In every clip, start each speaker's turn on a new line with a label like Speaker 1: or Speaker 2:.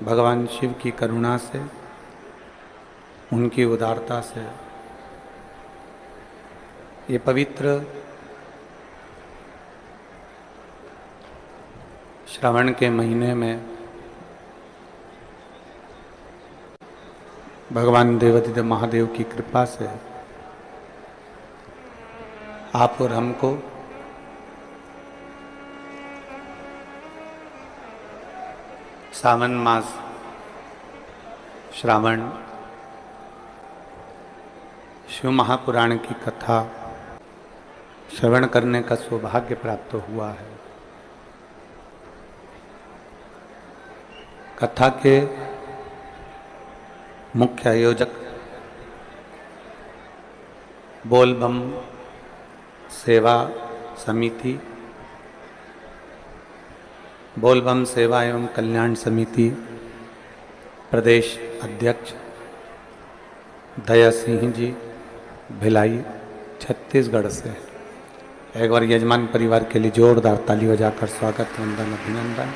Speaker 1: भगवान शिव की करुणा से, उनकी उदारता से ये पवित्र श्रावण के महीने में भगवान देवाधिदेव महादेव की कृपा से आप और हमको सावन मास श्रावण शिव महापुराण की कथा श्रवण करने का सौभाग्य प्राप्त हुआ है। कथा के मुख्य आयोजक बोलबम सेवा समिति, बोलबम सेवा एवं कल्याण समिति प्रदेश अध्यक्ष दया सिंह जी भिलाई छत्तीसगढ़ से। एक बार यजमान परिवार के लिए जोरदार ताली बजाकर स्वागत वंदन अभिनंदन।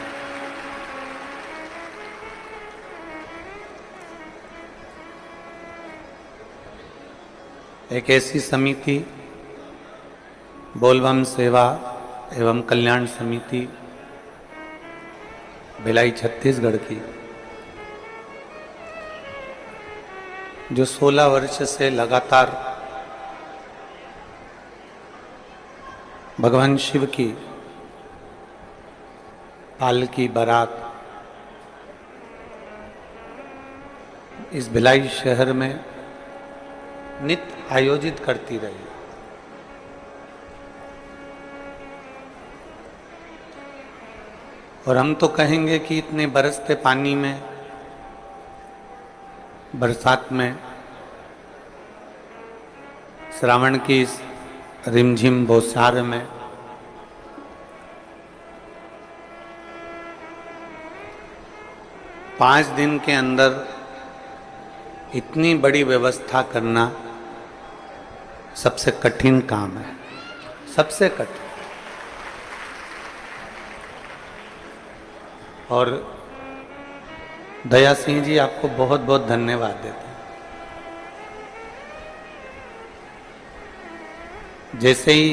Speaker 1: एक ऐसी समिति बोलबम सेवा एवं कल्याण समिति भिलाई छत्तीसगढ़ की, जो 16 वर्ष से लगातार भगवान शिव की पालकी बारात इस भिलाई शहर में नित्य आयोजित करती रही। और हम तो कहेंगे कि इतने बरसते पानी में, बरसात में, श्रावण की इस रिमझिम बौछार में पाँच दिन के अंदर इतनी बड़ी व्यवस्था करना सबसे कठिन काम है, सबसे कठिन। और दया सिंह जी आपको बहुत बहुत धन्यवाद देते हैं। जैसे ही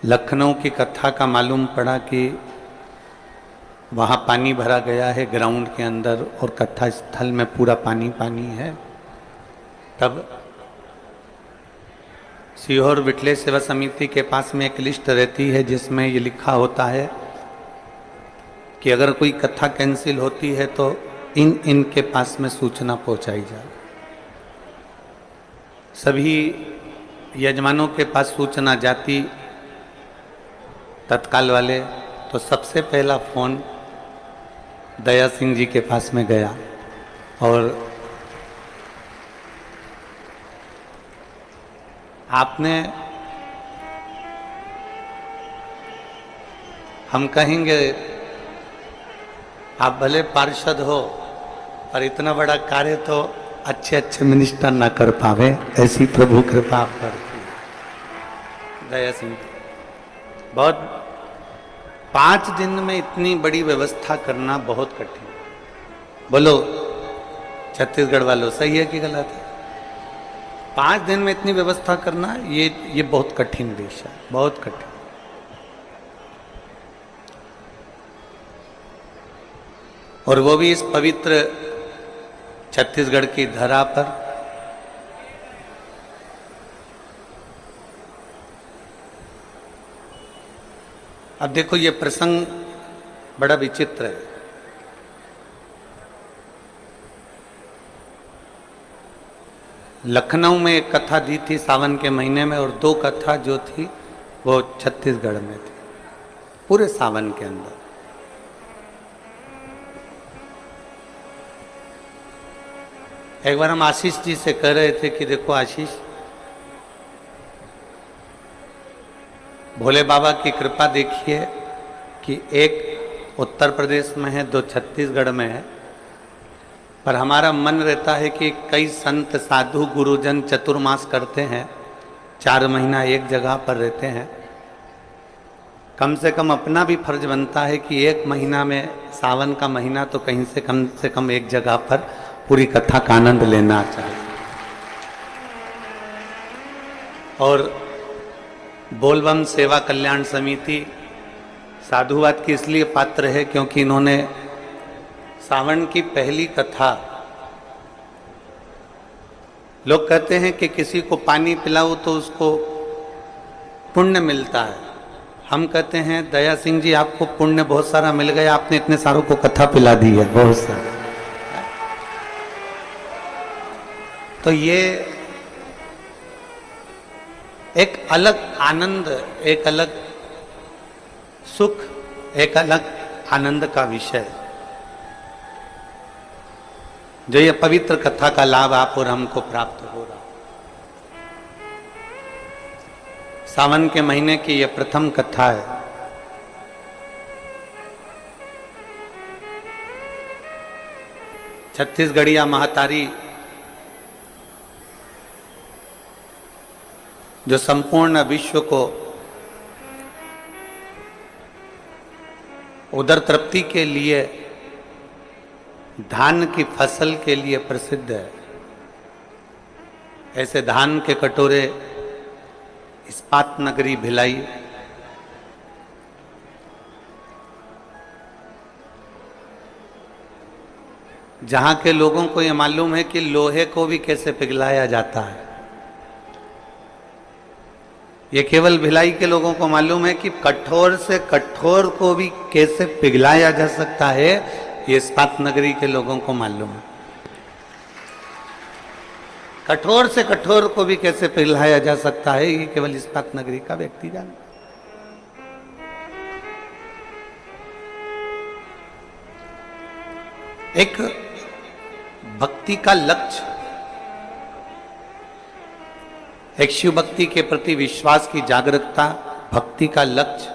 Speaker 1: लखनऊ की कथा का मालूम पड़ा कि वहाँ पानी भरा गया है ग्राउंड के अंदर और कथा स्थल में पूरा पानी पानी है, तब सीहोर विटले सेवा समिति के पास में एक लिस्ट रहती है जिसमें ये लिखा होता है कि अगर कोई कथा कैंसिल होती है तो इनके पास में सूचना पहुंचाई जाए। सभी यजमानों के पास सूचना जाती तत्काल वाले, तो सबसे पहला फोन दया सिंह जी के पास में गया। और आपने, हम कहेंगे आप भले पार्षद हो पर इतना बड़ा कार्य तो अच्छे अच्छे मिनिस्टर ना कर पावे, ऐसी प्रभु कृपा आप पर की। दया सिंह बहुत, 5 दिन में इतनी बड़ी व्यवस्था करना बहुत कठिन। बोलो छत्तीसगढ़ वालों, सही है कि गलत है? 5 दिन में इतनी व्यवस्था करना ये बहुत कठिन विषय, बहुत कठिन। और वो भी इस पवित्र छत्तीसगढ़ की धरा पर। अब देखो ये प्रसंग बड़ा विचित्र है। लखनऊ में एक कथा दी थी सावन के महीने में, और 2 कथा जो थी वो छत्तीसगढ़ में थी पूरे सावन के अंदर। एक बार हम आशीष जी से कह रहे थे कि देखो आशीष, भोले बाबा की कृपा देखिए कि एक उत्तर प्रदेश में है, 2 छत्तीसगढ़ में है, पर हमारा मन रहता है कि कई संत साधु गुरुजन चतुर्मास करते हैं, 4 महीना एक जगह पर रहते हैं, कम से कम अपना भी फर्ज बनता है कि एक महीना में, सावन का महीना, तो कहीं से कम एक जगह पर पूरी कथा का आनंद लेना चाहिए। और बोलबम सेवा कल्याण समिति साधुवाद की इसलिए पात्र है क्योंकि इन्होंने सावन की पहली कथा, लोग कहते हैं कि किसी को पानी पिलाओ तो उसको पुण्य मिलता है। हम कहते हैं दया सिंह जी आपको पुण्य बहुत सारा मिल गया, आपने इतने सारों को कथा पिला दी है, बहुत सारा। तो ये एक अलग आनंद, एक अलग सुख, एक अलग आनंद का विषय, जो ये पवित्र कथा का लाभ आप और हमको प्राप्त हो रहा। सावन के महीने की यह प्रथम कथा है। छत्तीसगढ़िया महतारी जो संपूर्ण विश्व को उदर तृप्ति के लिए, धान की फसल के लिए प्रसिद्ध है, ऐसे धान के कटोरे इस्पात नगरी भिलाई, जहां के लोगों को यह मालूम है कि लोहे को भी कैसे पिघलाया जाता है। ये केवल भिलाई के लोगों को मालूम है कि कठोर से कठोर को भी कैसे पिघलाया जा सकता है, ये इस्पात नगरी के लोगों को मालूम है। कठोर से कठोर को भी कैसे पिघलाया जा सकता है, ये केवल इस्पात नगरी का व्यक्ति जानता। एक भक्ति का लक्ष्य, एक शिव भक्ति के प्रति विश्वास की जागरूकता, भक्ति का लक्ष्य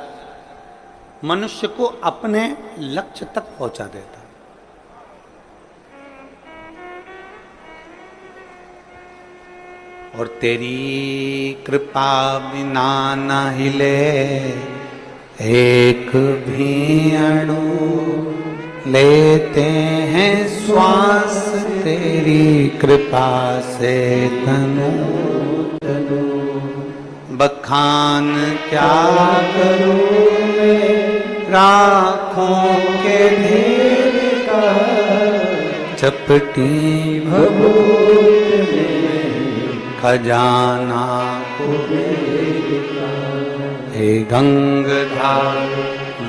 Speaker 1: मनुष्य को अपने लक्ष्य तक पहुंचा देता है। और तेरी कृपा बिना न हिले एक भी अणु, लेते हैं श्वास तेरी कृपा से तनु तनु। बखान क्या करूं मैं राखों के ढेर का, चपटी भभूत में खजाना कुबेर का। हे गंगाधार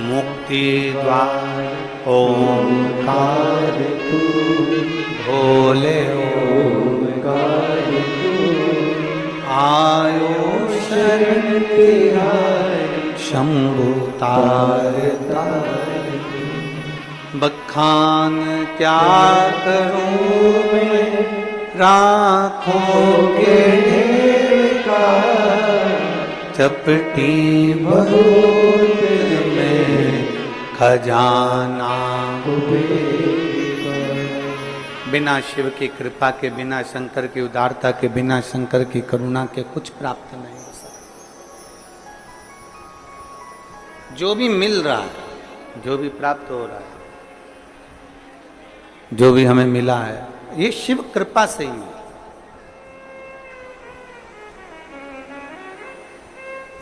Speaker 1: मुक्ति द्वार ओंकार तू, भोले ओंकार तू। आयो शरण तिहारी शंभु तार तार। बखान क्या करूं मैं राखों के ढेर का, चपटी भभूत में खजाना कुबेर का। बिना शिव की कृपा के, बिना शंकर की उदारता के, बिना शंकर की करुणा के कुछ प्राप्त नहीं हो सकता। जो भी मिल रहा है, जो भी प्राप्त हो रहा है, जो भी हमें मिला है, ये शिव कृपा से ही है।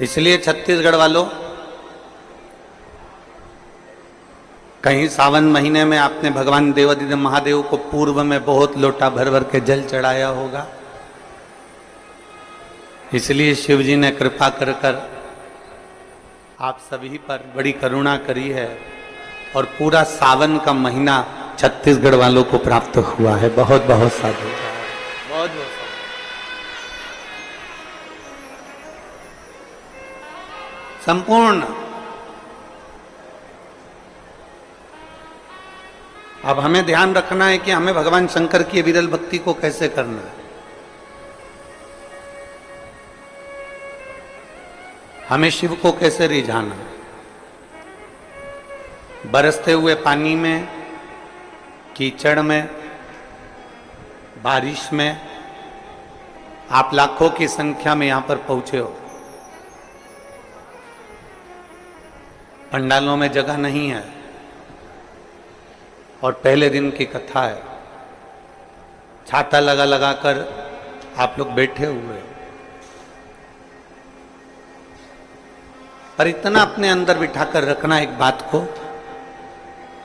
Speaker 1: इसलिए छत्तीसगढ़ वालों, कहीं सावन महीने में आपने भगवान देवादिदेव महादेव को पूर्व में बहुत लोटा भर भर के जल चढ़ाया होगा। इसलिए शिव जी ने कृपा कर कर आप सभी पर बड़ी करुणा करी है और पूरा सावन का महीना छत्तीसगढ़ वालों को प्राप्त हुआ है। बहुत बहुत साधु, बहुत बहुत संपूर्ण। अब हमें ध्यान रखना है कि हमें भगवान शंकर की विरल भक्ति को कैसे करना है। हमें शिव को कैसे रिझाना है। बरसते हुए पानी में, कीचड़ में, बारिश में आप लाखों की संख्या में यहां पर पहुंचे हो। पंडालों में जगह नहीं है और पहले दिन की कथा है, छाता लगा लगा कर आप लोग बैठे हुए हो, पर इतना अपने अंदर बिठाकर रखना एक बात को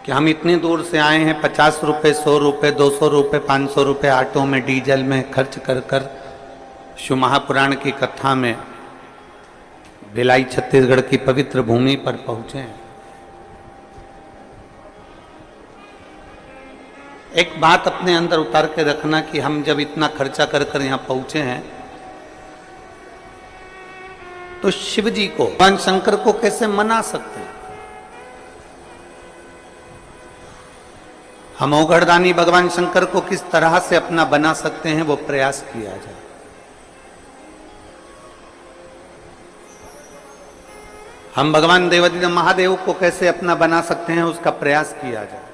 Speaker 1: कि हम इतनी दूर से आए हैं, 50 रुपए, 100 रुपए, 200 रुपए, 500 रुपए ऑटो में, डीजल में खर्च कर कर शिव महापुराण की कथा में भिलाई छत्तीसगढ़ की पवित्र भूमि पर पहुंचे हैं। एक बात अपने अंदर उतार के रखना कि हम जब इतना खर्चा कर कर यहां पहुंचे हैं तो शिव जी को, भगवान शंकर को कैसे मना सकते हैं? हम औगढ़दानी भगवान शंकर को किस तरह से अपना बना सकते हैं, वो प्रयास किया जाए। हम भगवान देवादिदेव महादेव को कैसे अपना बना सकते हैं, उसका प्रयास किया जाए।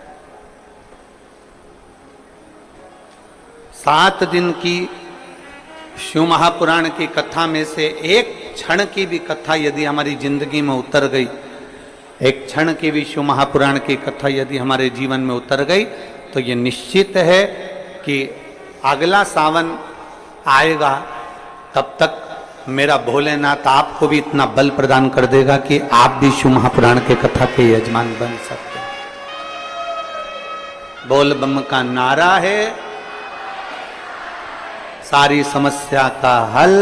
Speaker 1: 7 दिन की शिव महापुराण की कथा में से एक क्षण की भी कथा यदि हमारी जिंदगी में उतर गई, एक क्षण की भी शिव महापुराण की कथा यदि हमारे जीवन में उतर गई, तो ये निश्चित है कि अगला सावन आएगा तब तक मेरा भोलेनाथ आपको भी इतना बल प्रदान कर देगा कि आप भी शिव महापुराण के कथा के यजमान बन सकते हैं। बोल बम का नारा है, सारी समस्या का हल।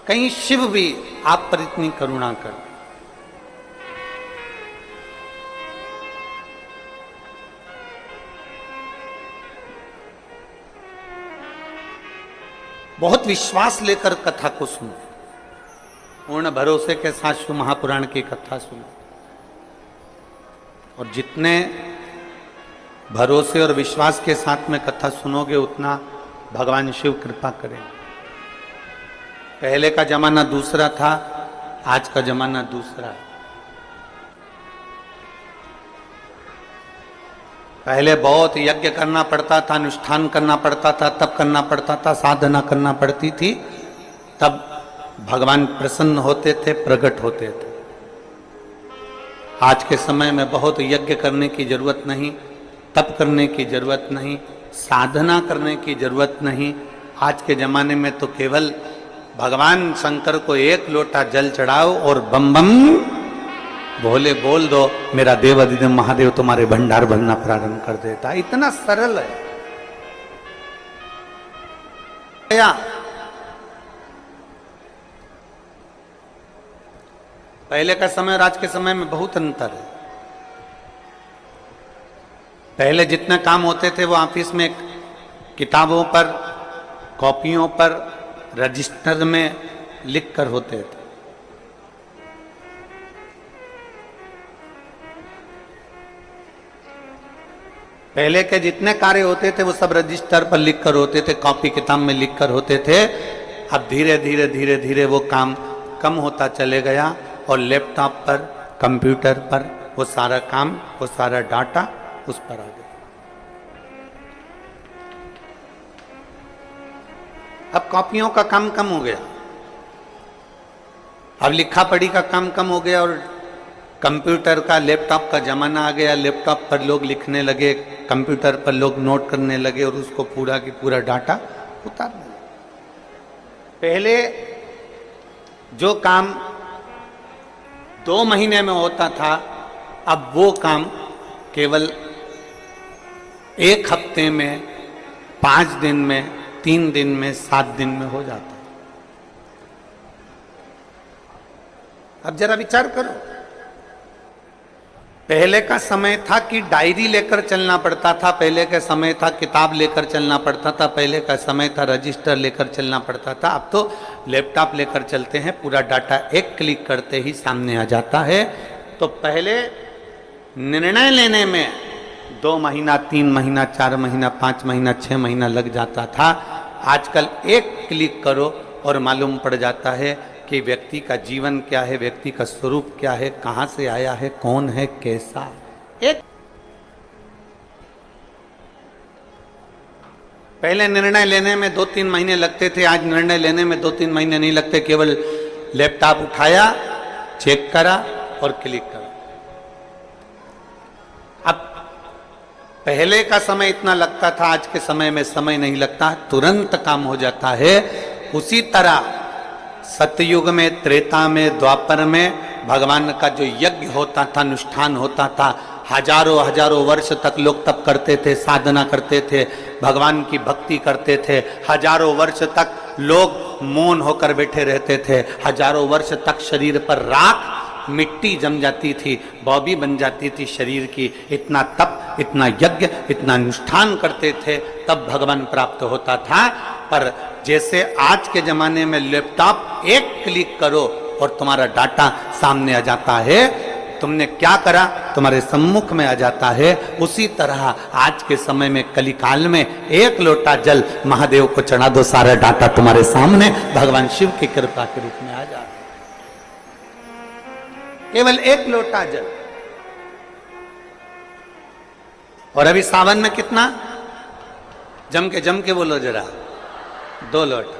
Speaker 1: कहीं शिव भी आप पर इतनी करुणा कर। बहुत विश्वास लेकर कथा को सुनो, पूर्ण भरोसे के साथ शिव महापुराण की कथा सुनो, और जितने भरोसे और विश्वास के साथ में कथा सुनोगे उतना भगवान शिव कृपा करेंगे। पहले का जमाना दूसरा था, आज का जमाना दूसरा है। पहले बहुत यज्ञ करना पड़ता था, अनुष्ठान करना पड़ता था, तब करना पड़ता था, साधना करना पड़ती थी, तब भगवान प्रसन्न होते थे, प्रकट होते थे। आज के समय में बहुत यज्ञ करने की जरूरत नहीं, तप करने की जरूरत नहीं, साधना करने की जरूरत नहीं। आज के जमाने में तो केवल भगवान शंकर को एक लोटा जल चढ़ाओ और बम बम भोले बोल दो, मेरा देवादिदेव महादेव तुम्हारे भंडार भरना प्रारंभ कर देता है। इतना सरल है। पहले का समय और आज के समय में बहुत अंतर है। पहले जितने काम होते थे वो ऑफिस में किताबों पर, कॉपियों पर, रजिस्टर में लिख कर होते थे। पहले के जितने कार्य होते थे वो सब रजिस्टर पर लिख कर होते थे, कॉपी किताब में लिख कर होते थे। अब धीरे धीरे धीरे धीरे वो काम कम होता चले गया और लैपटॉप पर, कंप्यूटर पर वो सारा काम, वो सारा डाटा उस पर आ गया। अब कॉपियों का काम कम हो गया, अब लिखा पढ़ी का काम कम हो गया और कंप्यूटर का, लैपटॉप का जमाना आ गया। लैपटॉप पर लोग लिखने लगे, कंप्यूटर पर लोग नोट करने लगे और उसको पूरा की पूरा डाटा उतारने लगे। पहले जो काम 2 महीने में होता था, अब वो काम केवल 1 हफ्ते में, 5 दिन में, 3 दिन में, 7 दिन में हो जाता। अब जरा विचार करो, पहले का समय था कि डायरी लेकर चलना पड़ता था, पहले का समय था किताब लेकर चलना पड़ता था, पहले का समय था रजिस्टर लेकर चलना पड़ता था। अब तो लैपटॉप लेकर चलते हैं, पूरा डाटा एक क्लिक करते ही सामने आ जाता है। तो पहले निर्णय लेने में 2 महीना, 3 महीना, 4 महीना, 5 महीना, 6 महीना लग जाता था। आजकल एक क्लिक करो और मालूम पड़ जाता है कि व्यक्ति का जीवन क्या है, व्यक्ति का स्वरूप क्या है, कहां से आया है, कौन है, कैसा है। एक पहले निर्णय लेने में 2-3 महीने लगते थे, आज निर्णय लेने में 2-3 महीने नहीं लगते। केवल लैपटॉप उठाया चेक करा और क्लिक करा। अब पहले का समय इतना लगता था, आज के समय में समय नहीं लगता, तुरंत काम हो जाता है। उसी तरह सतयुग में, त्रेता में, द्वापर में भगवान का जो यज्ञ होता था, अनुष्ठान होता था, हजारों हजारों वर्ष तक लोग तप करते थे, साधना करते थे, भगवान की भक्ति करते थे, हजारों वर्ष तक लोग मौन होकर बैठे रहते थे, हजारों वर्ष तक शरीर पर राख मिट्टी जम जाती थी, बॉबी बन जाती थी शरीर की। इतना तप, इतना यज्ञ, इतना अनुष्ठान करते थे, तब भगवान प्राप्त होता था। पर जैसे आज के जमाने में लैपटॉप एक क्लिक करो और तुम्हारा डाटा सामने आ जाता है, तुमने क्या करा तुम्हारे सम्मुख में आ जाता है, उसी तरह आज के समय में कलिकाल में एक लोटा जल महादेव को चढ़ा दो, सारा डाटा तुम्हारे सामने भगवान शिव की कृपा के रूप में आ जाता है। केवल एक लोटा जल। और अभी सावन में कितना? जम के बोलो जरा, 2 लोटा।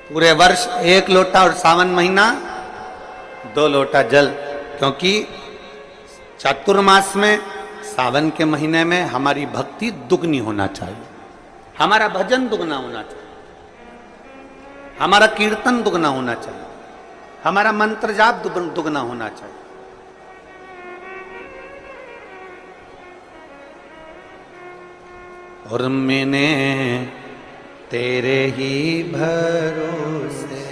Speaker 1: पूरे वर्ष 1 लोटा और सावन महीना 2 लोटा जल। क्योंकि चातुर्मास में, सावन के महीने में हमारी भक्ति दुगनी होना चाहिए, हमारा भजन दुगना होना चाहिए, हमारा कीर्तन दुगना होना चाहिए, हमारा मंत्र जाप दुगना होना चाहिए। और मैंने तेरे ही भरोसे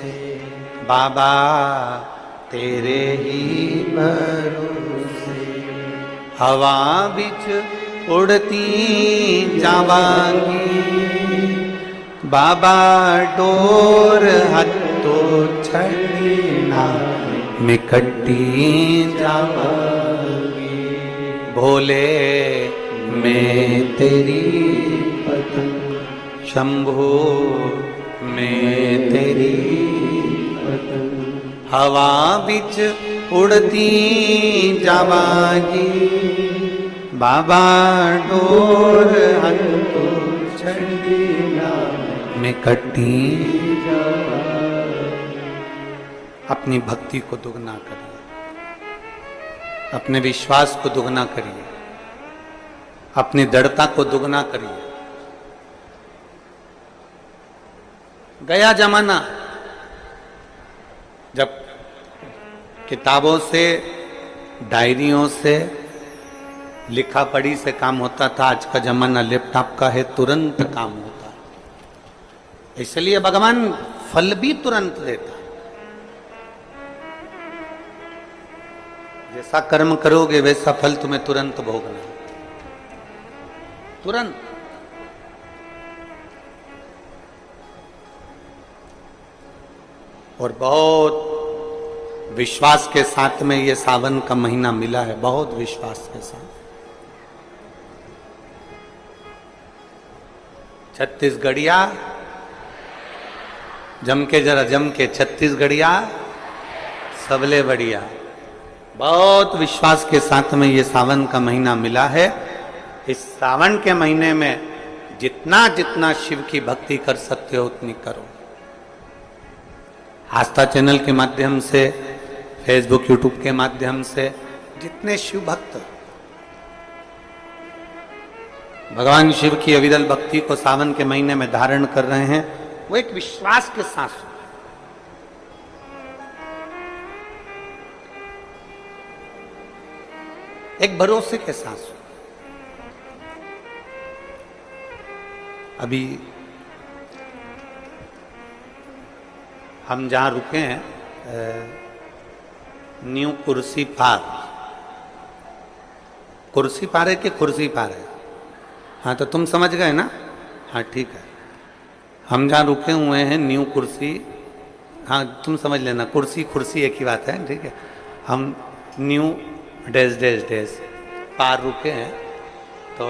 Speaker 1: बाबा, तेरे ही भरोसे हवा बिच उड़ती जावांगी, बाबा डोर हत्तो छड़ना मिकट्टी जावांगी, भोले मैं तेरी पतंग, शंभो मैं तेरी पतंग, हवा बिच उड़ती जावागी, बाबा डोर हत्तो छड़ना मिकट्टी जावागी। अपनी भक्ति को दुगना करिए, अपने विश्वास को दुगना करिए, अपनी दृढ़ता को दुगना करिए। गया जमाना जब किताबों से, डायरियों से, लिखा पढ़ी से काम होता था, आज का जमाना लैपटॉप का है, तुरंत काम होता है। इसलिए भगवान फल भी तुरंत देता है। जैसा कर्म करोगे वैसा फल तुम्हें तुरंत भोगना है, तुरंत। और बहुत विश्वास के साथ में ये सावन का महीना मिला है, बहुत विश्वास के साथ। छत्तीसगढ़िया जम के, जरा जम के, छत्तीसगढ़िया सबले बढ़िया। बहुत विश्वास के साथ में ये सावन का महीना मिला है। इस सावन के महीने में जितना जितना शिव की भक्ति कर सकते हो उतनी करो। आस्था चैनल के माध्यम से, फेसबुक यूट्यूब के माध्यम से जितने शिव भक्त भगवान शिव की अविरल भक्ति को सावन के महीने में धारण कर रहे हैं, वो एक विश्वास के साथ, एक भरोसे के साथ। अभी हम जहाँ रुके हैं, न्यू कुर्सी पार, कुर्सी पार है कि कुर्सी पार है? हाँ, तो तुम समझ गए ना? हाँ ठीक है। हम जहाँ रुके हुए हैं न्यू कुर्सी, हाँ तुम समझ लेना, कुर्सी कुर्सी एक ही बात है, ठीक है। हम न्यू डैश डैश डैश पार रुके हैं। तो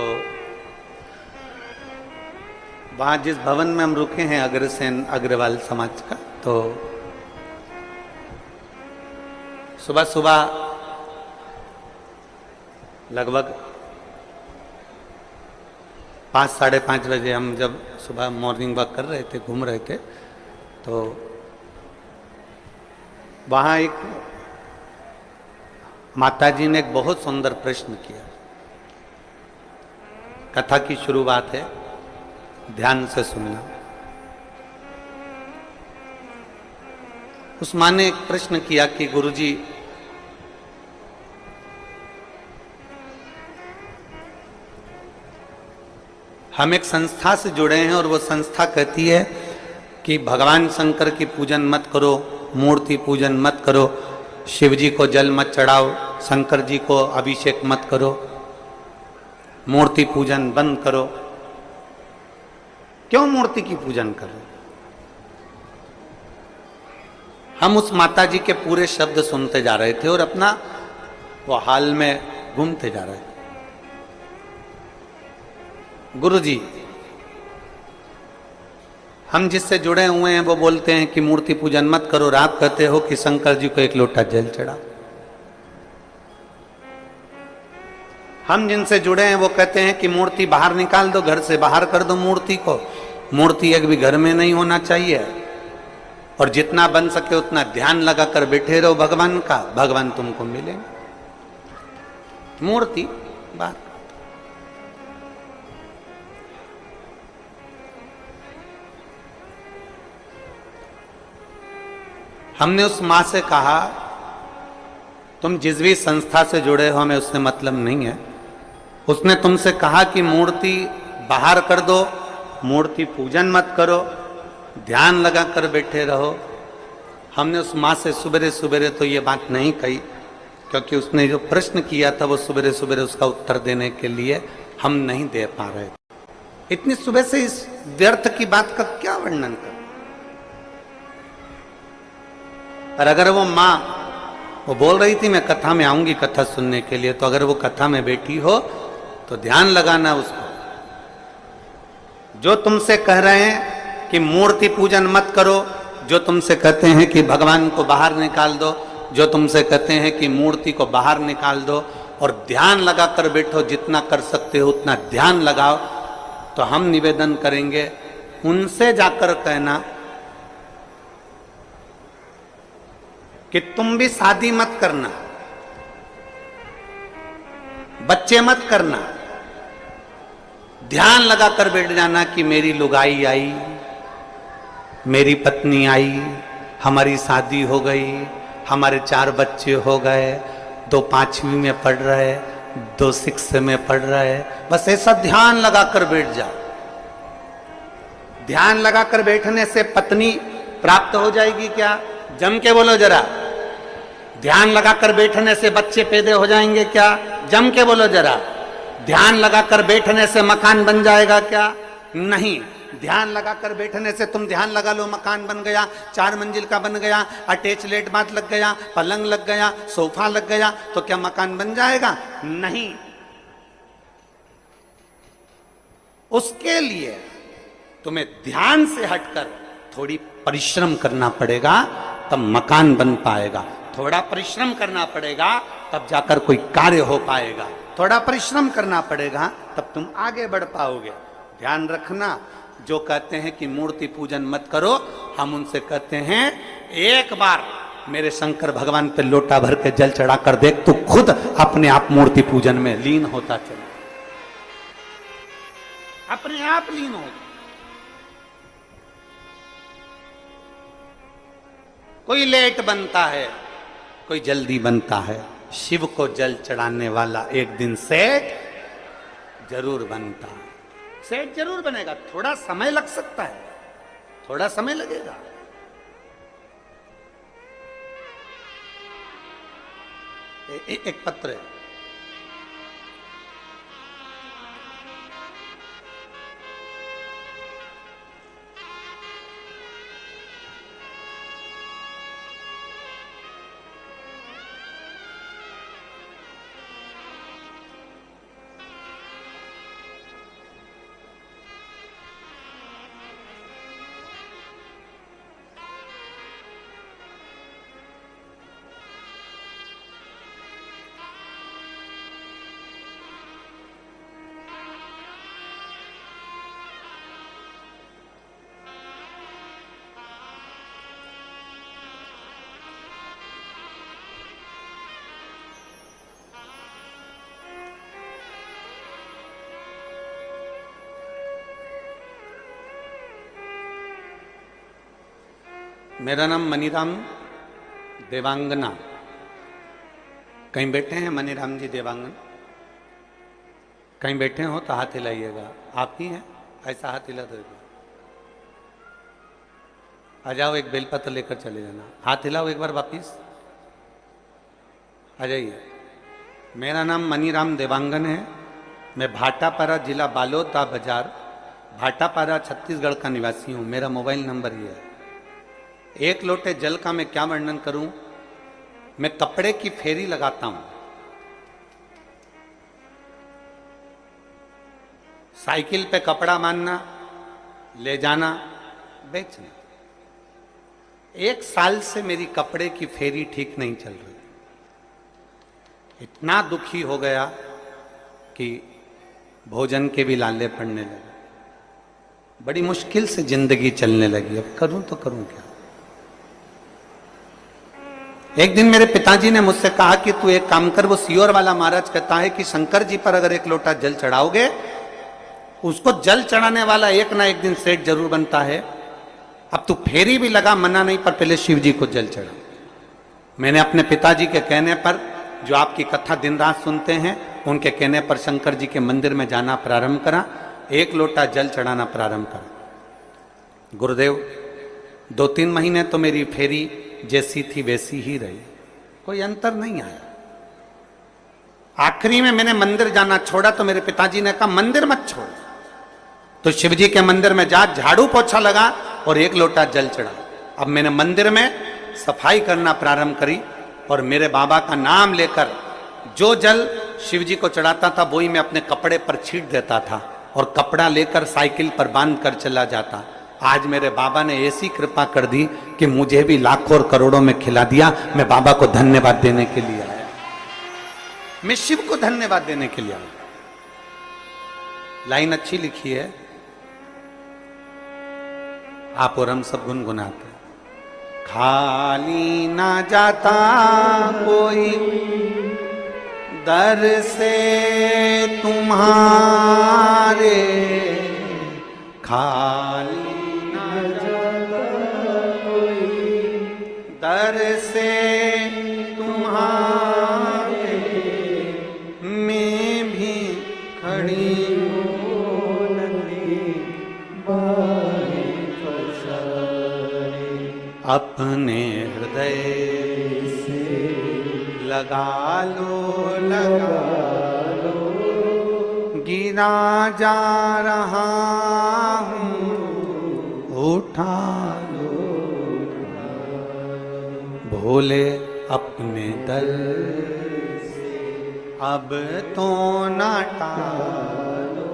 Speaker 1: वहाँ जिस भवन में हम रुके हैं, अग्रसेन अग्रवाल समाज का, तो सुबह सुबह लगभग 5 साढ़े 5 बजे हम जब सुबह मॉर्निंग वॉक कर रहे थे, घूम रहे थे, तो वहां एक माताजी ने एक बहुत सुंदर प्रश्न किया। कथा की शुरुआत है, ध्यान से सुनना। उस माँ ने एक प्रश्न किया कि गुरुजी, हम एक संस्था से जुड़े हैं और वो संस्था कहती है कि भगवान शंकर की पूजन मत करो, मूर्ति पूजन मत करो, शिव जी को जल मत चढ़ाओ, शंकर जी को अभिषेक मत करो, मूर्ति पूजन बंद करो। क्यों मूर्ति की पूजन करो? हम उस माता जी के पूरे शब्द सुनते जा रहे थे और अपना वो हाल में घूमते जा रहे थे। गुरुजी, हम जिससे जुड़े हुए हैं वो बोलते हैं कि मूर्ति पूजन मत करो, और आप कहते हो कि शंकर जी को एक लोटा जल चढ़ाओ। हम जिनसे जुड़े हैं वो कहते हैं कि मूर्ति बाहर निकाल दो, घर से बाहर कर दो मूर्ति को, मूर्ति एक भी घर में नहीं होना चाहिए, और जितना बन सके उतना ध्यान लगाकर बैठे रहो भगवान का, भगवान तुमको मिलेंगे। मूर्ति बात। हमने उस मां से कहा, तुम जिस भी संस्था से जुड़े हो हमें उससे मतलब नहीं है। उसने तुमसे कहा कि मूर्ति बाहर कर दो, मूर्ति पूजन मत करो, ध्यान लगा कर बैठे रहो। हमने उस माँ से सुबेरे सुबेरे तो ये बात नहीं कही, क्योंकि उसने जो प्रश्न किया था वो सुबेरे सुबेरे उसका उत्तर देने के लिए हम नहीं दे पा रहे। इतनी सुबह से इस व्यर्थ की बात का क्या वर्णन कर। और अगर वो माँ वो बोल रही थी मैं कथा में आऊंगी कथा सुनने के लिए, तो अगर वो कथा में बैठी हो तो ध्यान लगाना उसको। जो तुमसे कह रहे हैं कि मूर्ति पूजन मत करो, जो तुमसे कहते हैं कि भगवान को बाहर निकाल दो, जो तुमसे कहते हैं कि मूर्ति को बाहर निकाल दो और ध्यान लगा कर बैठो, जितना कर सकते हो उतना ध्यान लगाओ, तो हम निवेदन करेंगे उनसे जाकर कहना कि तुम भी शादी मत करना, बच्चे मत करना, ध्यान लगाकर बैठ जाना कि मेरी लुगाई आई, मेरी पत्नी आई, हमारी शादी हो गई, हमारे 4 बच्चे हो गए, 2 5वीं में पढ़ रहे, 2 6 में पढ़ रहे। बस ऐसा ध्यान लगाकर बैठ जाओ। ध्यान लगाकर बैठने से पत्नी प्राप्त हो जाएगी क्या? जम के बोलो जरा। ध्यान लगाकर बैठने से बच्चे पैदा हो जाएंगे क्या? जम के बोलो जरा। ध्यान लगाकर बैठने से मकान बन जाएगा क्या? नहीं। ध्यान लगाकर बैठने से तुम ध्यान लगा लो, मकान बन गया, 4 मंजिल का बन गया, अटैच लेट बाथ लग गया, पलंग लग गया, सोफा लग गया, तो क्या मकान बन जाएगा? नहीं। उसके लिए तुम्हें ध्यान से हटकर थोड़ी परिश्रम करना पड़ेगा, तब मकान बन पाएगा। थोड़ा परिश्रम करना पड़ेगा तब जाकर कोई कार्य हो पाएगा। थोड़ा परिश्रम करना पड़ेगा तब तुम आगे बढ़ पाओगे। ध्यान रखना, जो कहते हैं कि मूर्ति पूजन मत करो, हम उनसे कहते हैं एक बार मेरे शंकर भगवान पे लोटा भर के जल चढ़ा कर देख, तू खुद अपने आप मूर्ति पूजन में लीन होता चले, अपने आप लीन हो। कोई लेट बनता है, कोई जल्दी बनता है। शिव को जल चढ़ाने वाला एक दिन सेठ जरूर बनता है। सेठ जरूर बनेगा, थोड़ा समय लग सकता है, थोड़ा समय लगेगा। एक पत्र है, मेरा नाम मनीराम देवांगना। कहीं बैठे हैं मनीराम जी देवांगन? कहीं बैठे हो तो हाथ हिलाइएगा। आप ही हैं? ऐसा हाथ हिला दो। आ जाओ, एक बेलपत्र लेकर चले जाना। हाथ हिलाओ एक बार वापिस। आ जाइए। मेरा नाम मनीराम देवांगन है। मैं भाटापारा जिला बालोदा बाजार, भाटापारा छत्तीसगढ़ का निवासी हूँ। मेरा मोबाइल नंबर ये है। एक लोटे जल का मैं क्या वर्णन करूं। मैं कपड़े की फेरी लगाता हूं। साइकिल पे कपड़ा बांधना, ले जाना, बेचना। 1 साल से मेरी कपड़े की फेरी ठीक नहीं चल रही। इतना दुखी हो गया कि भोजन के भी लाले पड़ने लगे। बड़ी मुश्किल से जिंदगी चलने लगी। अब करूं तो करूं क्या। एक दिन मेरे पिताजी ने मुझसे कहा कि तू एक काम कर। वो सियोर वाला महाराज कहता है कि शंकर जी पर अगर 1 लोटा जल चढ़ाओगे, उसको जल चढ़ाने वाला एक ना एक दिन सेठ जरूर बनता है। अब तू फेरी भी लगा, मना नहीं, पर पहले शिव जी को जल चढ़ा। मैंने अपने पिताजी के कहने पर, जो आपकी कथा दिन रात सुनते हैं, उनके कहने पर शंकर जी के मंदिर में जाना प्रारंभ करा। 1 लोटा जल चढ़ाना प्रारंभ करा। गुरुदेव 2-3 महीने तो मेरी फेरी जैसी थी वैसी ही रही, कोई अंतर नहीं आया। आखिरी में मैंने मंदिर जाना छोड़ा तो मेरे पिताजी ने कहा मंदिर मत छोड़। तो शिवजी के मंदिर में जा, झाड़ू पोछा लगा और 1 लोटा जल चढ़ा। अब मैंने मंदिर में सफाई करना प्रारंभ करी और मेरे बाबा का नाम लेकर जो जल शिवजी को चढ़ाता था वही मैं अपने कपड़े पर छींट देता था और कपड़ा लेकर साइकिल पर बांध कर चला जाता। आज मेरे बाबा ने ऐसी कृपा कर दी कि मुझे भी लाखों और करोड़ों में खिला दिया। मैं बाबा को धन्यवाद देने के लिए आया। मैं शिव को धन्यवाद देने के लिए आया। लाइन अच्छी लिखी है, आप और हम सब गुनगुनाते। खाली ना जाता कोई दर से तुम्हारे, खाली दर से तुम्हारे, मैं भी खड़ी अपने हृदय से लगा लो, गिरा जा रहा हूँ, उठा लो। भोले अपने दर से अब तो ना टालो,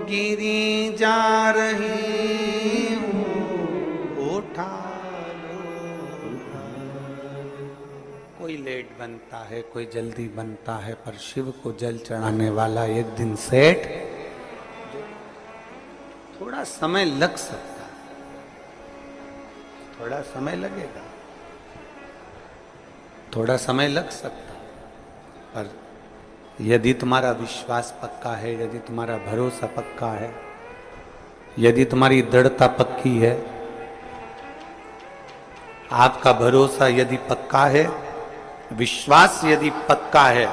Speaker 1: गिरी जा रही हूँ, उठा लो। कोई लेट बनता है, कोई जल्दी बनता है, पर शिव को जल चढ़ाने वाला एक दिन सेठ। थोड़ा समय लग सकता है, थोड़ा समय लगेगा, थोड़ा समय लग सकता है, पर यदि तुम्हारा विश्वास पक्का है, यदि तुम्हारा भरोसा पक्का है, यदि तुम्हारी दृढ़ता पक्की है, आपका भरोसा यदि पक्का है, विश्वास यदि पक्का है,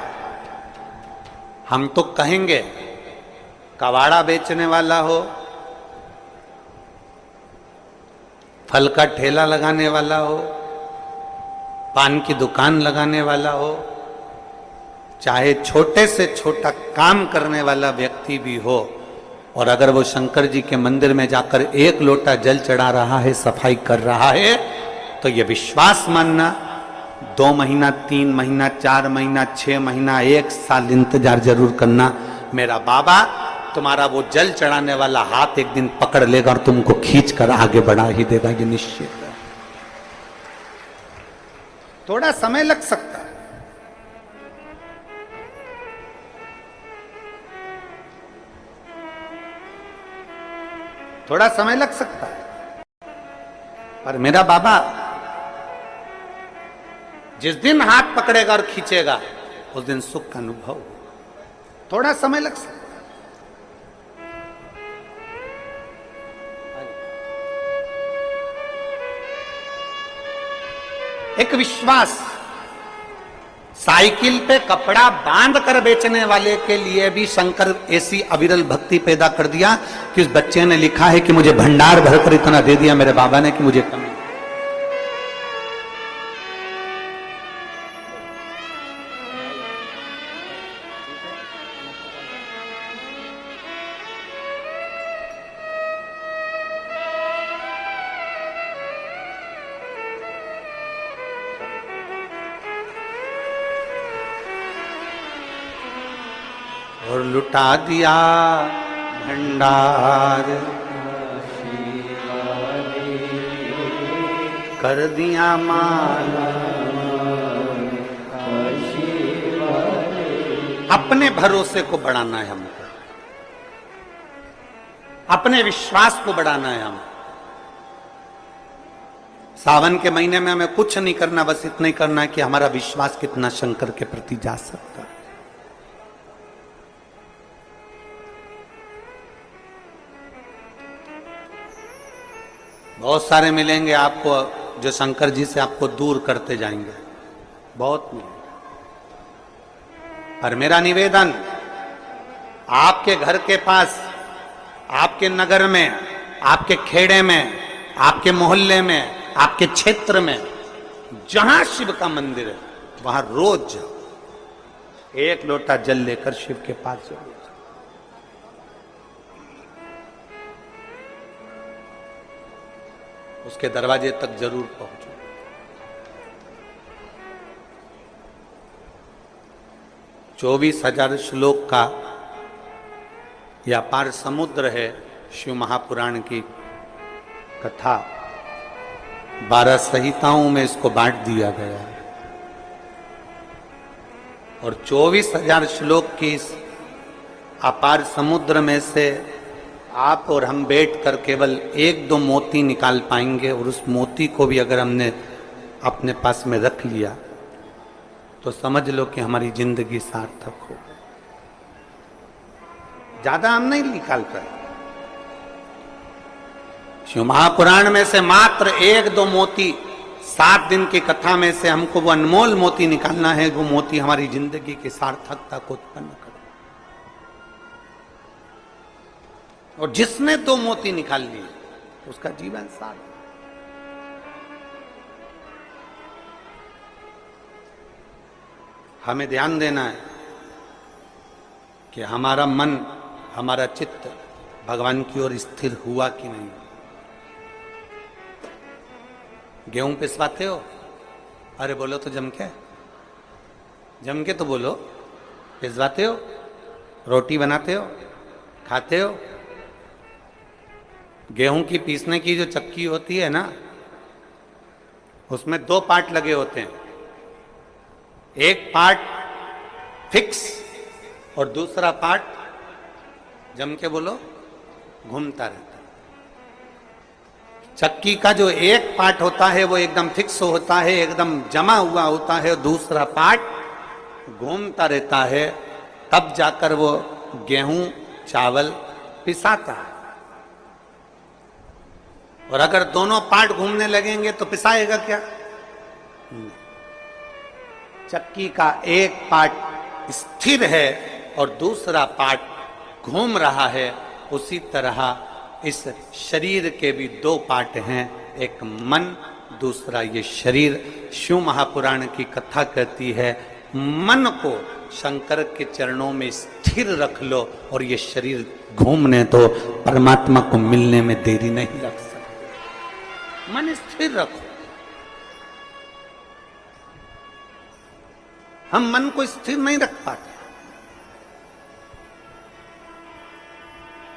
Speaker 1: हम तो कहेंगे कबाड़ा बेचने वाला हो, फल का ठेला लगाने वाला हो, पान की दुकान लगाने वाला हो, चाहे छोटे से छोटा काम करने वाला व्यक्ति भी हो, और अगर वो शंकर जी के मंदिर में जाकर 1 लोटा जल चढ़ा रहा है, सफाई कर रहा है, तो ये विश्वास मानना 2 महीना, 3 महीना, 4 महीना, 6 महीना, 1 साल इंतजार जरूर करना। मेरा बाबा तुम्हारा वो जल चढ़ाने वाला हाथ एक दिन पकड़ लेगा और तुमको खींच कर आगे बढ़ा ही देगा, ये निश्चित है। थोड़ा समय लग सकता है, थोड़ा समय लग सकता है, पर मेरा बाबा जिस दिन हाथ पकड़ेगा और खींचेगा उस दिन सुख का अनुभव होगा। थोड़ा समय लग सकता है। एक विश्वास। साइकिल पे कपड़ा बांध कर बेचने वाले के लिए भी शंकर ऐसी अविरल भक्ति पैदा कर दिया कि उस बच्चे ने लिखा है कि मुझे भंडार भरकर इतना दे दिया मेरे बाबा ने कि मुझे कमी। और लुटा दिया भंडार कर दिया माला। अपने भरोसे को बढ़ाना है हमको, अपने विश्वास को बढ़ाना है हम। सावन के महीने में हमें कुछ नहीं करना, बस इतना ही करना है कि हमारा विश्वास कितना शंकर के प्रति जा सकता है। बहुत सारे मिलेंगे आपको जो शंकर जी से आपको दूर करते जाएंगे, बहुत मिलेंगे। पर मेरा निवेदन, आपके घर के पास, आपके नगर में, आपके खेड़े में, आपके मोहल्ले में, आपके क्षेत्र में जहां शिव का मंदिर है वहां रोज जाओ, एक लोटा जल लेकर शिव के पास जाओ। उसके दरवाजे तक जरूर पहुंचो। 24,000 श्लोक का यह अपार समुद्र है शिव महापुराण की कथा। 12 संहिताओं में इसको बांट दिया गया है और 24,000 श्लोक की इस अपार समुद्र में से आप और हम बैठकर केवल 1-2 मोती निकाल पाएंगे, और उस मोती को भी अगर हमने अपने पास में रख लिया तो समझ लो कि हमारी जिंदगी सार्थक हो। ज्यादा हम नहीं निकाल पाए। शिव महापुराण में से मात्र 1-2 मोती, 7 दिन की कथा में से हमको वो अनमोल मोती निकालना है। वो मोती हमारी जिंदगी की सार्थकता को उत्पन्न करे। और जिसने 2 मोती निकाल लिए उसका जीवन सार्थक। हमें ध्यान देना है कि हमारा मन, हमारा चित्त भगवान की ओर स्थिर हुआ कि नहीं। गेहूं पिसवाते हो? अरे बोलो तो जम के तो बोलो। पिसवाते हो? रोटी बनाते हो? खाते हो? गेहूं की पीसने की जो चक्की होती है ना, उसमें 2 पार्ट लगे होते हैं। एक पार्ट फिक्स और दूसरा पार्ट, जम के बोलो, घूमता रहता है। चक्की का जो एक पार्ट होता है वो एकदम फिक्स होता है, एकदम जमा हुआ होता है, और दूसरा पार्ट घूमता रहता है। तब जाकर वो गेहूं चावल पिसाता है। और अगर दोनों पार्ट घूमने लगेंगे तो पिसाएगा क्या? चक्की का एक पार्ट स्थिर है और दूसरा पार्ट घूम रहा है। उसी तरह इस शरीर के भी 2 पार्ट हैं, एक मन, दूसरा ये शरीर। शिव महापुराण की कथा कहती है मन को शंकर के चरणों में स्थिर रख लो और ये शरीर घूमने तो परमात्मा को मिलने में देरी नहीं लग सकती। मन स्थिर रखो। हम मन को स्थिर नहीं रख पाते।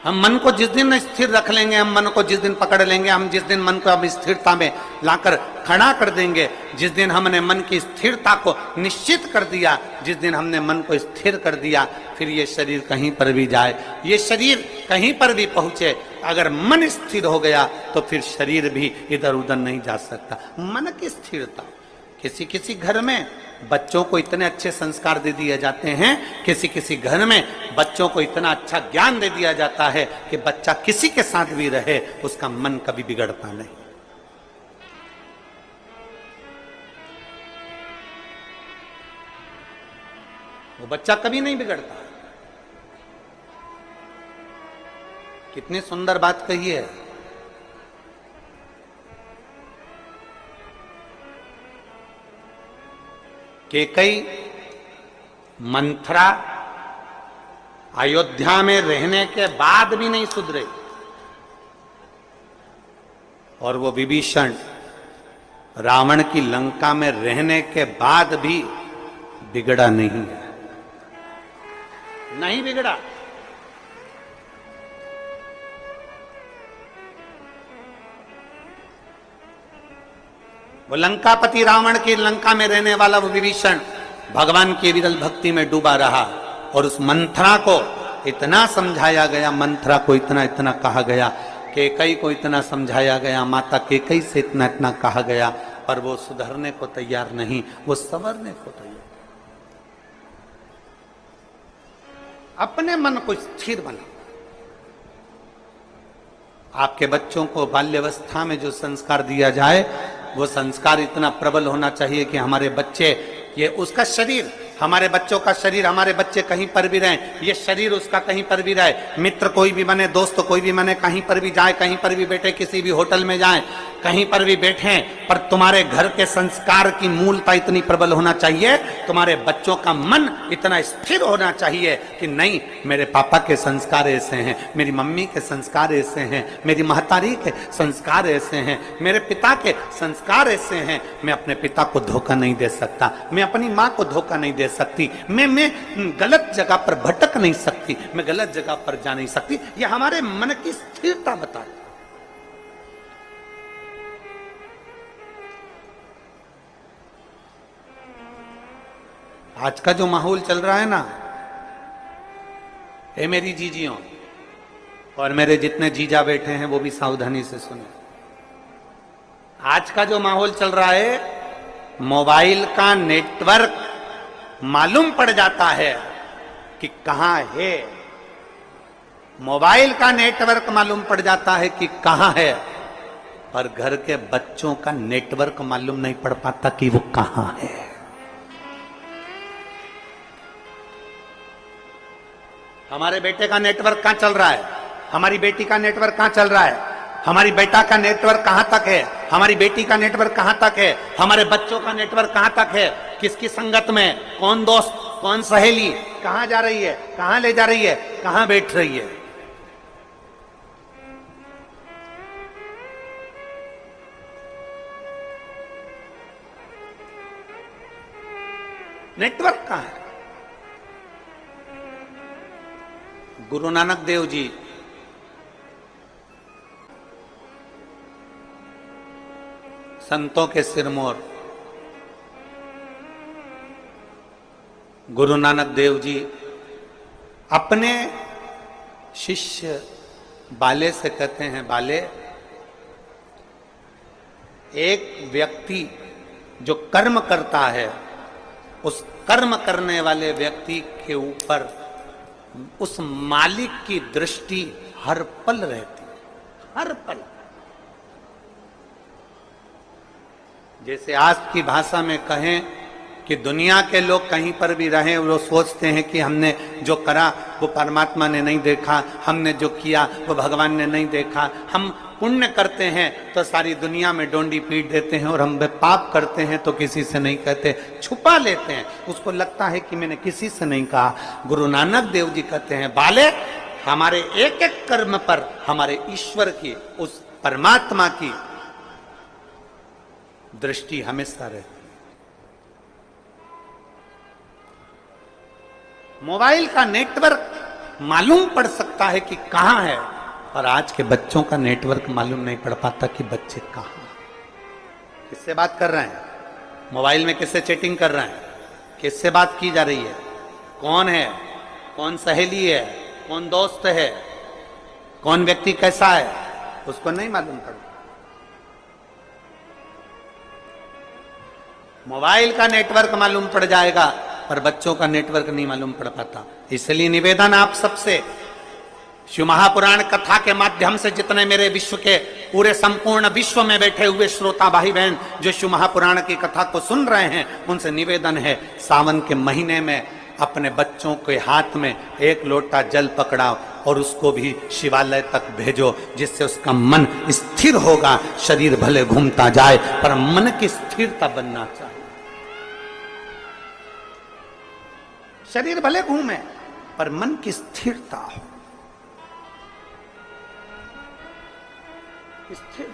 Speaker 1: हम मन को जिस दिन स्थिर रख लेंगे, हम मन को जिस दिन पकड़ लेंगे, हम जिस दिन मन को अब स्थिरता में लाकर खड़ा कर देंगे, जिस दिन हमने मन की स्थिरता को निश्चित कर दिया, जिस दिन हमने मन को स्थिर कर दिया, फिर ये शरीर कहीं पर भी जाए, ये शरीर कहीं पर भी पहुंचे, अगर मन स्थिर हो गया तो फिर शरीर भी इधर उधर नहीं जा सकता। मन की स्थिरता। किसी किसी घर में बच्चों को इतने अच्छे संस्कार दे दिए जाते हैं, किसी किसी घर में बच्चों को इतना अच्छा ज्ञान दे दिया जाता है कि बच्चा किसी के साथ भी रहे उसका मन कभी बिगड़ता नहीं। वो बच्चा कभी नहीं बिगड़ता। कितनी सुंदर बात कही है। केकई मंथरा अयोध्या में रहने के बाद भी नहीं सुधरे, और वो विभीषण रावण की लंका में रहने के बाद भी बिगड़ा नहीं है, नहीं बिगड़ा। वो लंकापति रावण की लंका में रहने वाला वो विभीषण भगवान की विरल भक्ति में डूबा रहा, और उस मंथरा को इतना समझाया गया, मंथरा को इतना इतना कहा गया, केकई को इतना समझाया गया, माता केकई से इतना इतना कहा गया, पर वो सुधरने को तैयार नहीं, वो संवरने को तैयार। अपने मन को स्थिर बना। आपके बच्चों को बाल्यावस्था में जो संस्कार दिया जाए, वो संस्कार इतना प्रबल होना चाहिए कि हमारे बच्चे, ये उसका शरीर, हमारे बच्चों का शरीर, हमारे बच्चे कहीं पर भी रहें, ये शरीर उसका कहीं पर भी रहे, मित्र कोई भी बने, दोस्त कोई भी बने, कहीं पर भी जाए, कहीं पर भी बैठे, किसी भी होटल में जाए, कहीं पर भी बैठे, पर तुम्हारे घर के संस्कार की मूलता इतनी प्रबल होना चाहिए, तुम्हारे बच्चों का मन इतना स्थिर होना चाहिए कि नहीं, मेरे पापा के संस्कार ऐसे हैं, मेरी मम्मी के संस्कार ऐसे हैं, मेरी महतारी के संस्कार ऐसे हैं, मेरे पिता के संस्कार ऐसे हैं, मैं अपने पिता को धोखा नहीं दे सकता, मैं अपनी माँ को धोखा नहीं दे सकती, मैं गलत जगह पर भटक नहीं सकती, मैं गलत जगह पर जा नहीं सकती। ये हमारे मन की स्थिरता बताती। आज का जो माहौल चल रहा है ना, ये मेरी जीजियों और मेरे जितने जीजा बैठे हैं वो भी सावधानी से सुने। आज का जो माहौल चल रहा है, मोबाइल का नेटवर्क मालूम पड़ जाता है कि कहां है, मोबाइल का नेटवर्क मालूम पड़ जाता है कि कहां है, पर घर के बच्चों का नेटवर्क मालूम नहीं पड़ पाता कि वो कहां है। हमारे बेटे का नेटवर्क कहां चल रहा है, हमारी बेटी का नेटवर्क कहां चल रहा है, हमारी बेटा का नेटवर्क कहां तक है, हमारी बेटी का नेटवर्क कहां तक है, हमारे बच्चों का नेटवर्क कहां तक है, किसकी संगत में, कौन दोस्त, कौन सहेली, कहां जा रही है, कहां ले जा रही है, कहां बैठ रही है। नेटवर्क कहां है। गुरु नानक देव जी संतों के सिरमौर, गुरु नानक देव जी अपने शिष्य बाले से कहते हैं, बाले, एक व्यक्ति जो कर्म करता है, उस कर्म करने वाले व्यक्ति के ऊपर उस मालिक की दृष्टि हर पल रहती है, हर पल। जैसे आज की भाषा में कहें कि दुनिया के लोग कहीं पर भी रहें, वो सोचते हैं कि हमने जो करा वो परमात्मा ने नहीं देखा, हमने जो किया वो भगवान ने नहीं देखा। हम पुण्य करते हैं तो सारी दुनिया में डोंडी पीट देते हैं, और हम पाप करते हैं तो किसी से नहीं कहते, छुपा लेते हैं, उसको लगता है कि मैंने किसी से नहीं कहा। गुरु नानक देव जी कहते हैं, बाले, हमारे एक एक कर्म पर हमारे ईश्वर की, उस परमात्मा की दृष्टि हमेशा रहती। मोबाइल का नेटवर्क मालूम पड़ सकता है कि कहां है, और आज के बच्चों का नेटवर्क मालूम नहीं पड़ पाता कि बच्चे कहां, किससे बात कर रहे हैं, मोबाइल में किससे चैटिंग कर रहे हैं, किससे बात की जा रही है, कौन है, कौन सहेली है, कौन दोस्त है, कौन व्यक्ति कैसा है, उसको नहीं मालूम पड़ता। मोबाइल का नेटवर्क मालूम पड़ जाएगा, पर बच्चों का नेटवर्क नहीं मालूम पड़ पाता। इसलिए निवेदन आप सबसे, शिव महापुराण कथा के माध्यम से जितने मेरे विश्व के पूरे संपूर्ण विश्व में बैठे हुए श्रोता भाई बहन जो शिव महापुराण की कथा को सुन रहे हैं, उनसे निवेदन है, सावन के महीने में अपने बच्चों के हाथ में एक लोटा जल पकड़ाओ और उसको भी शिवालय तक भेजो, जिससे उसका मन स्थिर होगा। शरीर भले घूमता जाए पर मन की स्थिरता बनना चाहिए। शरीर भले घूमे पर मन की स्थिरता हो। स्थिर।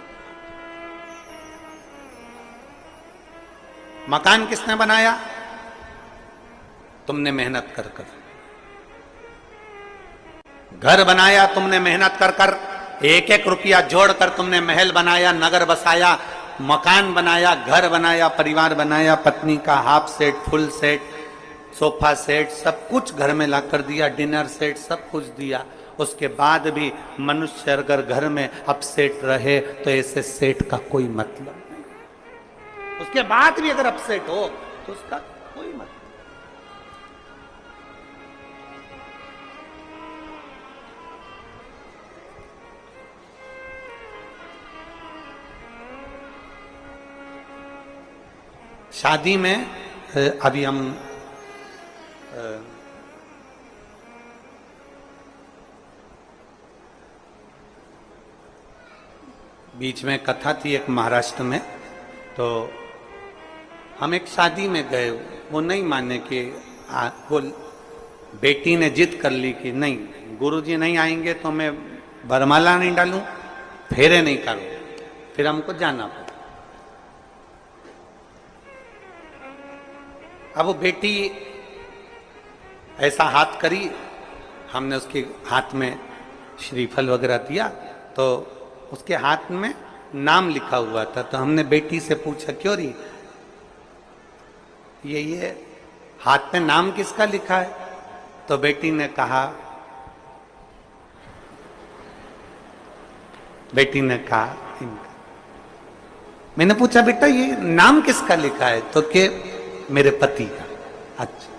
Speaker 1: मकान किसने बनाया? तुमने मेहनत कर कर। घर बनाया तुमने मेहनत कर कर, एक एक रुपया जोड़कर तुमने महल बनाया, नगर बसाया, मकान बनाया, घर बनाया, परिवार बनाया, पत्नी का half set, full set, sofa set, सब कुछ घर में लाकर दिया, डिनर सेट सब कुछ दिया। उसके बाद भी मनुष्य अगर घर में अपसेट रहे तो ऐसे सेट का कोई मतलब नहीं। उसके बाद भी अगर अपसेट हो तो उसका कोई मतलब नहीं। शादी में अभी हम बीच में कथा थी एक महाराष्ट्र में, तो हम एक शादी में गए। वो नहीं माने कि वो बेटी ने जिद कर ली कि नहीं, गुरुजी नहीं आएंगे तो मैं वरमाला नहीं डालूं, फेरे नहीं करूं। फिर हमको जाना पड़ा। अब वो बेटी ऐसा हाथ करी, हमने उसके हाथ में श्रीफल वगैरह दिया, तो उसके हाथ में नाम लिखा हुआ था। तो हमने बेटी से पूछा, क्यों रही ये हाथ में नाम किसका लिखा है? तो बेटी ने कहा इनका। मैंने पूछा, बेटा ये नाम किसका लिखा है? तो के मेरे पति का। अच्छा।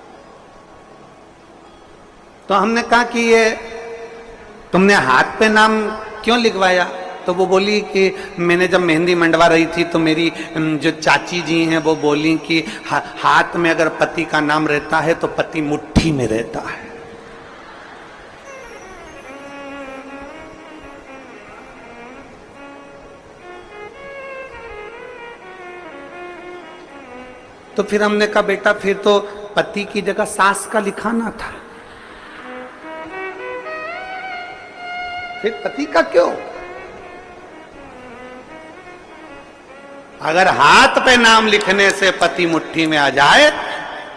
Speaker 1: तो हमने कहा कि ये तुमने हाथ पे नाम क्यों लिखवाया? तो वो बोली कि मैंने जब मेहंदी मंडवा रही थी तो मेरी जो चाची जी हैं वो बोली कि हाथ में अगर पति का नाम रहता है तो पति मुट्ठी में रहता है। तो फिर हमने कहा, बेटा फिर तो पति की जगह सास का लिखाना था, फिर पति का क्यों? अगर हाथ पे नाम लिखने से पति मुट्ठी में आ जाए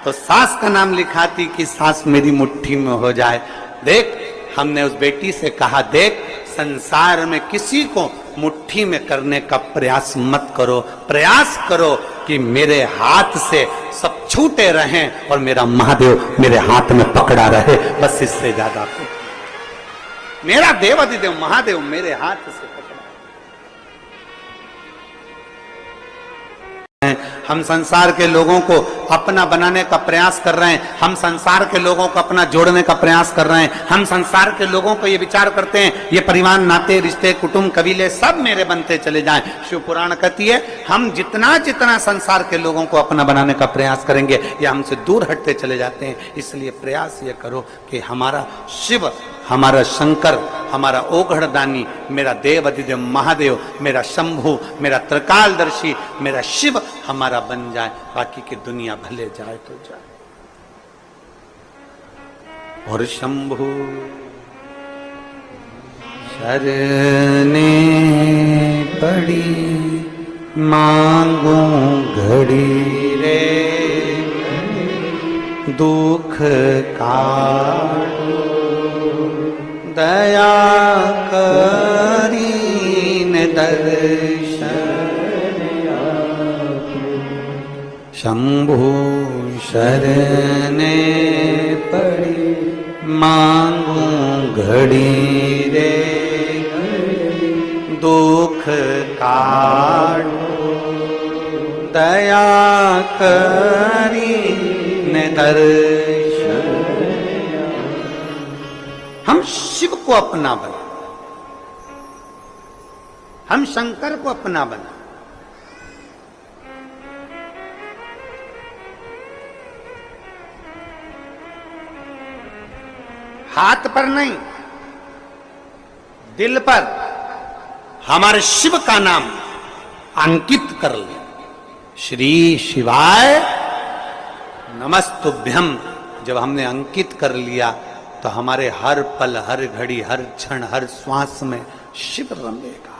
Speaker 1: तो सास का नाम लिखाती कि सास मेरी मुट्ठी में हो जाए। देख, हमने उस बेटी से कहा, देख संसार में किसी को मुट्ठी में करने का प्रयास मत करो। प्रयास करो कि मेरे हाथ से सब छूटे रहें और मेरा महादेव मेरे हाथ में पकड़ा रहे, बस इससे ज्यादा कुछ। मेरा देव अधिदेव महादेव मेरे हाथ से पकड़ा। हम संसार के लोगों को अपना बनाने का प्रयास कर रहे हैं, हम संसार के लोगों को अपना जोड़ने का प्रयास कर रहे हैं। हम संसार के लोगों को ये विचार करते हैं ये परिवार, नाते, रिश्ते, कुटुंब, कबीले सब मेरे बनते चले जाएं। शिव पुराण कहती है हम जितना जितना संसार के लोगों को अपना बनाने का प्रयास करेंगे ये हमसे दूर हटते चले जाते हैं। इसलिए प्रयास ये करो कि हमारा शिव, हमारा शंकर, हमारा ओघड़दानी, मेरा देव अधिदेव महादेव, मेरा शंभु, मेरा त्रिकालदर्शी, मेरा शिव हमारा बन जाए। बाकी की दुनिया भले जाए तो जाए। और शंभु शरणे पड़ी मांगू घड़ी रे, दुख काटो दया करीन दर्शन। शंभु शरणे पड़ी मांगू घड़ी रे, दुख काटो दया करीन दर्शन। हम शिव को अपना बना, हम शंकर को अपना बना। हाथ पर नहीं, दिल पर हमारे शिव का नाम अंकित कर ले। श्री शिवाय नमस्तुभ्यम जब हमने अंकित कर लिया तो हमारे हर पल, हर घड़ी, हर क्षण, हर श्वास में शिव रमेगा।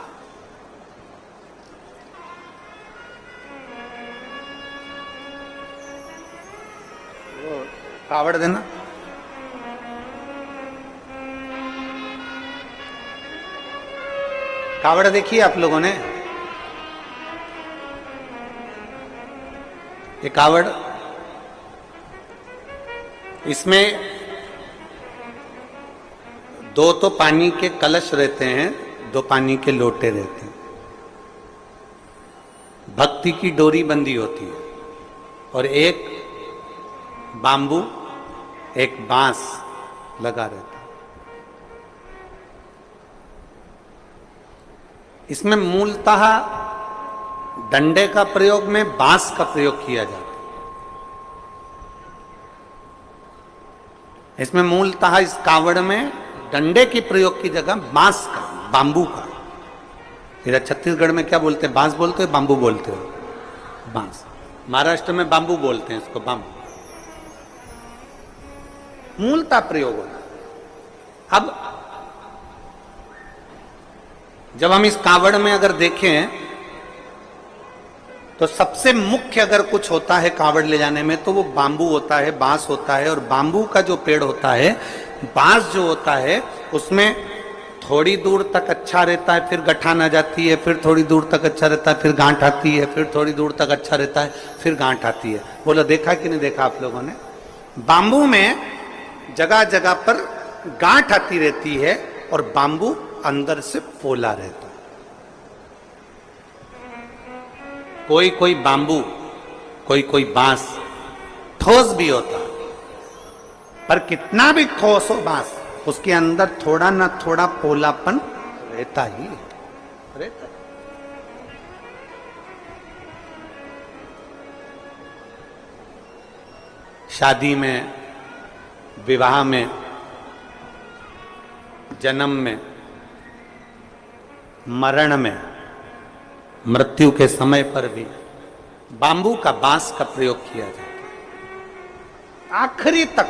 Speaker 1: कावड़ देना। कावड़ देखिए आप लोगों ने, ये कावड़, इसमें दो तो पानी के कलश रहते हैं, दो पानी के लोटे रहते हैं, भक्ति की डोरी बंधी होती है, और एक बांबू, एक बांस लगा रहता है। इसमें मूलतः डंडे का प्रयोग में बांस का प्रयोग किया जाता है। इसमें मूलतः इस कावड़ में डंडे के प्रयोग की जगह बांस का, बांबू का। इधर छत्तीसगढ़ में क्या बोलते हैं? बांस बोलते हो, बांबू बोलते हो? बांस। महाराष्ट्र में बांबू बोलते हैं इसको, बांबू। मूलतः प्रयोग होता। अब जब हम इस कावड़ में अगर देखें तो सबसे मुख्य अगर कुछ होता है कावड़ ले जाने में तो वो बांबू होता है, बांस होता है। और बांबू का जो पेड़ होता है, बांस जो होता है, उसमें थोड़ी दूर तक अच्छा रहता है, फिर गठान आ जाती है, फिर थोड़ी दूर तक अच्छा रहता है, फिर गांठ आती है, फिर थोड़ी दूर तक अच्छा रहता है, फिर गांठ आती है। बोलो देखा कि नहीं देखा आप लोगों ने? बांबू में जगह जगह पर गांठ आती रहती है और बांबू अंदर से पोला रहता है। कोई कोई बांबू, कोई कोई बांस ठोस भी होता है, पर कितना भी ठोस हो बांस, उसके अंदर थोड़ा ना थोड़ा पोलापन रहता ही रहता। शादी में, विवाह में, जन्म में, मरण में, मृत्यु के समय पर भी बांबू का, बांस का प्रयोग किया जाता है आखिरी तक।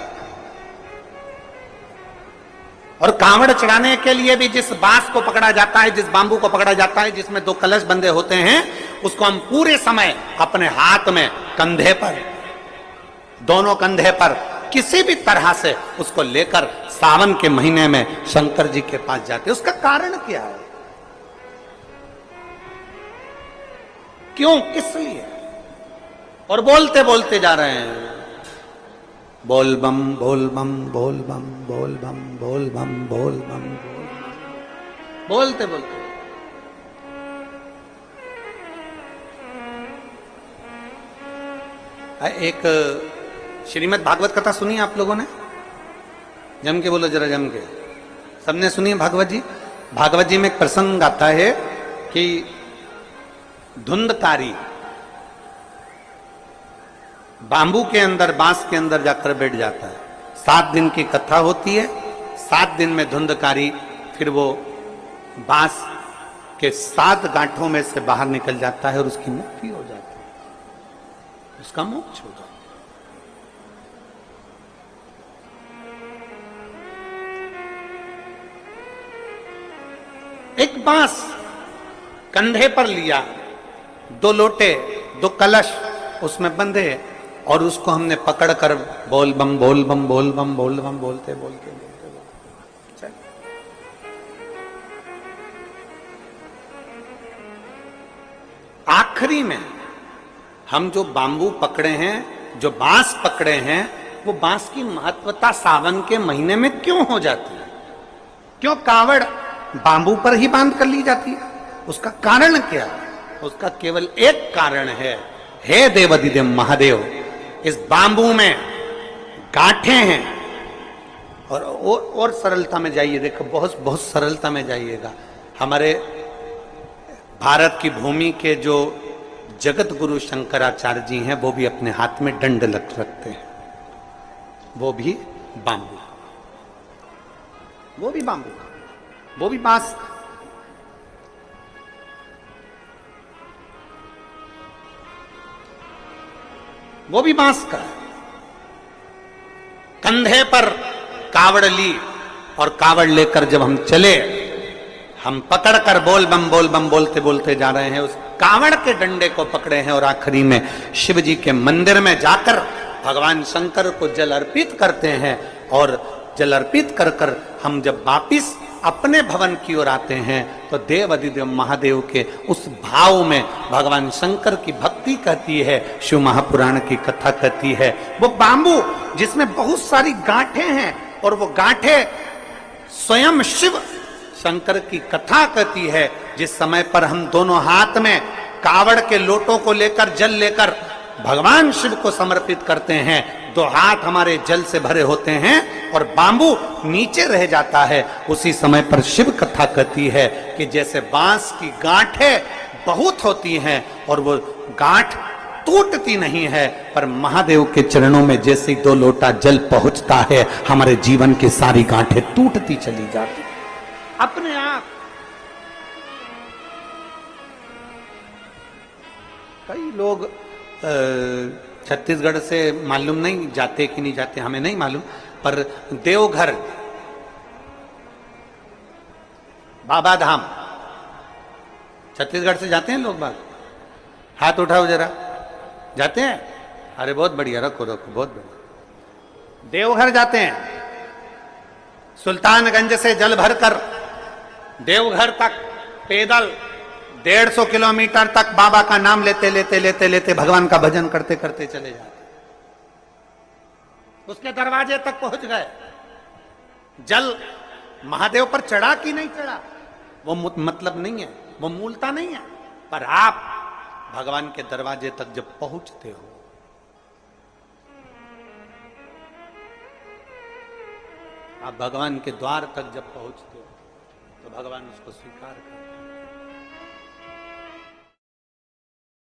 Speaker 1: और कांवड़ चढ़ाने के लिए भी जिस बांस को पकड़ा जाता है, जिस बांबू को पकड़ा जाता है, जिसमें दो कलश बंधे होते हैं, उसको हम पूरे समय अपने हाथ में, कंधे पर, दोनों कंधे पर किसी भी तरह से उसको लेकर सावन के महीने में शंकर जी के पास जाते। उसका कारण क्या है? क्यों, किस लिए? और बोलते बोलते जा रहे हैं, बोल बम बोल बम बोल बम बोल बम बोल बम बोल बम बोल, बोलते बोलते। एक श्रीमद् भागवत कथा सुनी आप लोगों ने? जम के बोलो जरा, जम के। सबने सुनी है भागवत जी? भागवत जी में एक प्रसंग आता है कि धुंधकारी बांबू के अंदर, बांस के अंदर जाकर बैठ जाता है। 7 दिन की कथा होती है। 7 दिन में धुंधकारी फिर वो बांस के 7 गांठों में से बाहर निकल जाता है और उसकी मुक्ति हो जाती है, उसका मोक्ष हो जाता है। एक बांस कंधे पर लिया, 2 लोटे, 2 कलश उसमें बंधे, और उसको हमने पकड़कर बोल बम बोल बम बोल बम बोल बम बोलते बोलते बोलते बोलते। आखिरी में हम जो बांबू पकड़े हैं, जो बांस पकड़े हैं, वो बांस की महत्वता सावन के महीने में क्यों हो जाती है? क्यों कावड़ बांबू पर ही बांध कर ली जाती है? उसका कारण क्या है? उसका केवल एक कारण है, हे देवाधिदेव महादेव, इस बांबू में गांठें हैं। और सरलता में जाइए, देखो, बहुत बहुत सरलता में जाइएगा। हमारे भारत की भूमि के जो जगत गुरु शंकराचार्य जी हैं, वो भी अपने हाथ में दंड रखते हैं, वो भी बांबू। वो भी बांबू का, वो भी बांस का। वो भी बांस का। कंधे पर कावड़ ली और कावड़ लेकर जब हम चले, हम पकड़कर बोल बम बोलते बोलते जा रहे हैं, उस कावड़ के डंडे को पकड़े हैं और आखिरी में शिव जी के मंदिर में जाकर भगवान शंकर को जल अर्पित करते हैं। और जल अर्पित कर कर हम जब वापिस अपने भवन की ओर आते हैं तो देव अधिदेव महादेव के उस भाव में भगवान शंकर की भक्ति कहती है, शिव महापुराण की कथा कहती है। वो बांबू जिसमें बहुत सारी गांठें हैं और वो गांठें स्वयं शिव शंकर की कथा कहती है। जिस समय पर हम दोनों हाथ में कावड़ के लोटों को लेकर जल लेकर भगवान शिव को समर्पित करते हैं, दो हाथ हमारे जल से भरे होते हैं और बांबू नीचे रह जाता है। उसी समय पर शिव कथा कहती है कि जैसे बांस की गांठें बहुत होती हैं और वो गांठ टूटती नहीं है, पर महादेव के चरणों में जैसे 2 लोटा जल पहुंचता है, हमारे जीवन की सारी गांठें टूटती चली जाती अपने आप। कई लोग छत्तीसगढ़ से मालूम नहीं जाते कि नहीं जाते, हमें नहीं मालूम, पर देवघर बाबा धाम छत्तीसगढ़ से जाते हैं लोग बाग? हाथ उठाओ जरा, जाते हैं? अरे बहुत बढ़िया, रखो रखो, बहुत बढ़िया। देवघर जाते हैं, सुल्तानगंज से जल भरकर देवघर तक पैदल 150 किलोमीटर तक बाबा का नाम लेते लेते लेते लेते भगवान का भजन करते करते चले जाते। उसके दरवाजे तक पहुंच गए, जल महादेव पर चढ़ा कि नहीं चढ़ा वो मतलब नहीं है, वो मूलता नहीं है, पर आप भगवान के दरवाजे तक जब पहुंचते हो, आप भगवान के द्वार तक जब पहुंचते हो तो भगवान उसको स्वीकार करते हैं।